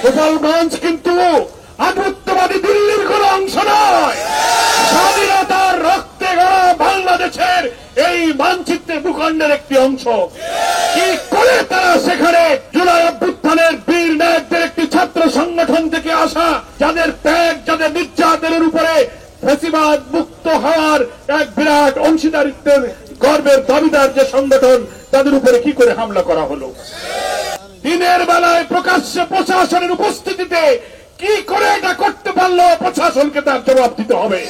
গোপালগঞ্জ কিন্তু আধিপত্যবাদী দিল্লির কোন অংশ নয়। স্বাধীনতার রক্তে গড়া বাংলাদেশের এই মানচিত্রের ভূখণ্ডের একটি অংশ। কি করে তারা সেখানে জুলাই অভ্যুত্থানের বীর নায়কদের একটি ছাত্র সংগঠন থেকে আসা, যাদের ত্যাগ, যাদের নির্যাতনের উপরে ফ্যাসিবাদ মুক্ত হওয়ার এক বিরাট অংশীদারিত্বের গর্বের দাবিদার যে সংগঠন, তাদের উপরে কি করে হামলা করা হলো? দিনের বেলায় প্রকাশ্যে প্রশাসনের উপস্থিতিতে কি করে এটা করতে পারলো? প্রশাসনকে তার জবাব দিতে হবে।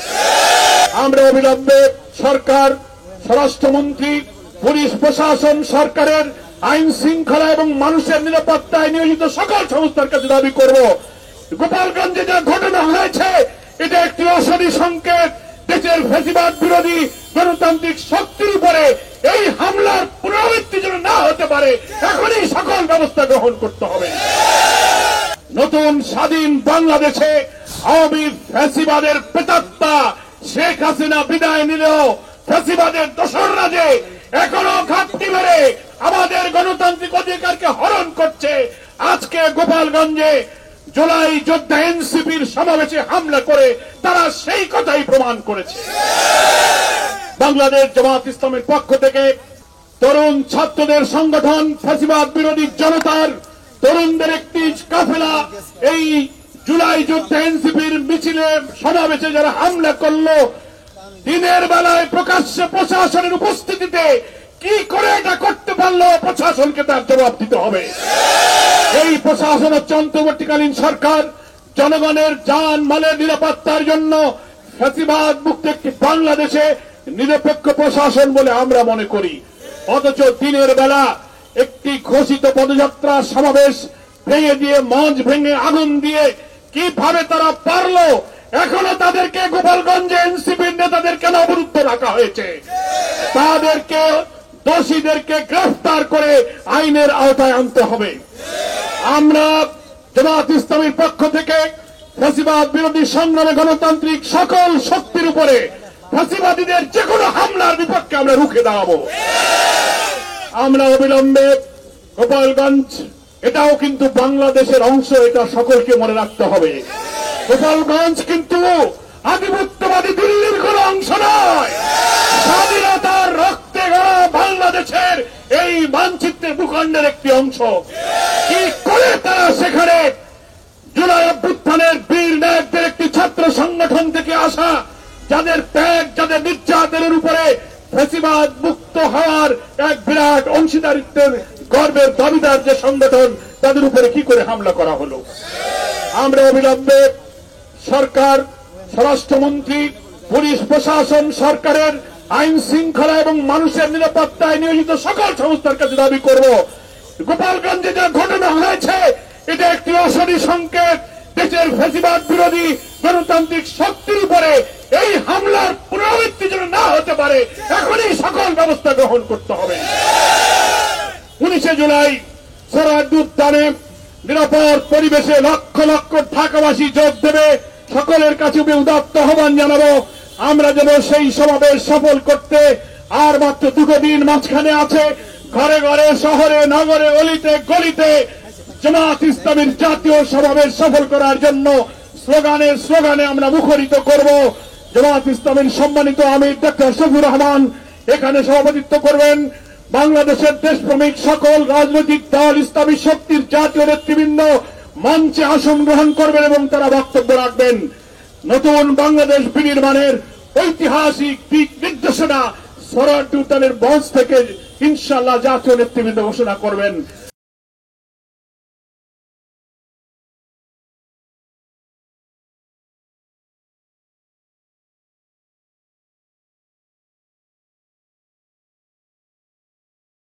আমরা অবিলম্বে সরকার, স্বরাষ্ট্রমন্ত্রী, পুলিশ প্রশাসন, সরকারের আইন শৃঙ্খলা এবং মানুষের নিরাপত্তায় নিয়োজিত সকল সংস্থার কাছে দাবি করব, গোপালগঞ্জে যা ঘটনা হয়েছে এটা একটি অশনি সংকেত। দেশের ফ্যাসিবাদ বিরোধী গণতান্ত্রিক শক্তির উপরে এই হামলার পুনরাবৃত্তি যেন না হতে পারে, এখনই সকল ব্যবস্থা গ্রহণ করতে হবে। নতুন স্বাধীন বাংলাদেশে আওয়ামী ফ্যাসিবাদের প্রেতাত্মা শেখ হাসিনা বিদায় নিলেও ফ্যাসিবাদের দোসররা যে এখনো ঘাপটি মেরে আমাদের গণতান্ত্রিক অধিকারকে হরণ করছে, আজকে গোপালগঞ্জে জুলাই যোদ্ধা এনসিপির সমাবেশে হামলা করে তারা সেই কথাই প্রমাণ করেছে। বাংলাদেশ জামাত ইসলামের পক্ষ থেকে তরুণ ছাত্রদের সংগঠন ফ্যাসিবাদ বিরোধী জনতার তরুণদের একটি কাফেলা এই জুলাই যোদ্ধা এনসিপির মিছিলে সমাবেশে যারা হামলা করলো, দিনের বেলায় প্রকাশ্যে প্রশাসনের উপস্থিতিতে কি করে এটা করতে পারলো? প্রশাসনকে তার জবাব দিতে হবে। এই প্রশাসন হচ্ছে অন্তর্বর্তীকালীন সরকার। জনগণের জান মালের নিরাপত্তার জন্য ফ্যাসিবাদ মুক্ত একটি বাংলাদেশে নিরপেক্ষ প্রশাসন বলে আমরা মনে করি। অথচ দিনের বেলা একটি ঘোষিত পদযাত্রা সমাবেশ ভেঙে দিয়ে, মঞ্চ ভেঙে আগুন দিয়ে কিভাবে তারা পারলো? এখনো তাদেরকে গোপালগঞ্জে এনসিপির নেতাদের কেন অবরুদ্ধ রাখা হয়েছে? তাদেরকে, দোষীদেরকে গ্রেফতার করে আইনের আওতায় আনতে হবে। আমরা জামাত ইসলামীর পক্ষ থেকে ফ্যাসিবাদ বিরোধী সংগ্রামে গণতান্ত্রিক সকল শক্তির উপরে ফ্যাসিবাদীদের যে কোনো হামলার বিপক্ষে আমরা রুখে দাঁড়াবো। আমরা অবিলম্বে গোপালগঞ্জ এটাও কিন্তু বাংলাদেশের অংশ, এটা সকলকে মনে রাখতে হবে। গোপালগঞ্জ কিন্তু আধিপত্যবাদী দিল্লির কোন অংশ নয়। স্বাধীনতার রক্তে গড়া বাংলাদেশের এই মানচিত্রের ভূখণ্ডের একটি অংশ। কি করে তারা সেখানে জুলাই অভ্যুত্থানের বীর নায়কদের একটি ছাত্র সংগঠন থেকে আসা, যাদের ত্যাগ, যাদের নির্যাতনের উপরে ফ্যাসিবাদ মুক্ত হওয়ার এক বিরাট অংশীদারিত্বের গর্বের দাবিদার যে সংগঠন, তাদের উপরে কি করে হামলা করা হলো? আমরা অবিলম্বে সরকার, স্বরাষ্ট্রমন্ত্রী, পুলিশ প্রশাসন, সরকারের আইন শৃঙ্খলা এবং মানুষের নিরাপত্তায় নিয়োজিত সকল সংস্থার কাছে দাবি করব, গোপালগঞ্জে যা ঘটনা হয়েছে এটা একটি অশনি সংকেত। দেশের ফ্যাসিবাদ বিরোধী গণতান্ত্রিক শক্তির উপরে এই হামলার পুনরাবৃত্তি যেন না হতে পারে, এখনই সকল ব্যবস্থা গ্রহণ করতে হবে। 19 জুলাই সোহরাওয়ার্দী উদ্যানে নিরাপদ পরিবেশে লক্ষ লক্ষ ঢাকাবাসী যোগ দেবে। সকলের কাছে উদাত্ত আহ্বান জানাবো, আমরা যেন সেই সমাবেশ সফল করতে আর মাত্র 2 দিন মাঝখানে আছে। ঘরে ঘরে, শহরে, নগরে, অলিতে গলিতে জামাত ইসলামীর জাতীয় সমাবেশ সফল করার জন্য স্লোগানে আমরা মুখরিত করব। জামাত ইসলামীর সম্মানিত আমির ডক্টর শফিউর রহমান এখানে সভাপতিত্ব করবেন। বাংলাদেশের দেশপ্রেমিক সকল রাজনৈতিক দল, ইসলামী শক্তির জাতীয় নেতৃবৃন্দ মঞ্চে আসন গ্রহণ করবেন এবং তারা বক্তব্য রাখবেন। নতুন বাংলাদেশ বিনির্মাণের ঐতিহাসিক দিক নির্দেশনা সোহরাওয়ার্দী উদ্যানের মঞ্চ থেকে ইনশাআল্লাহ জাতীয় নেতৃবৃন্দ ঘোষণা করবেন।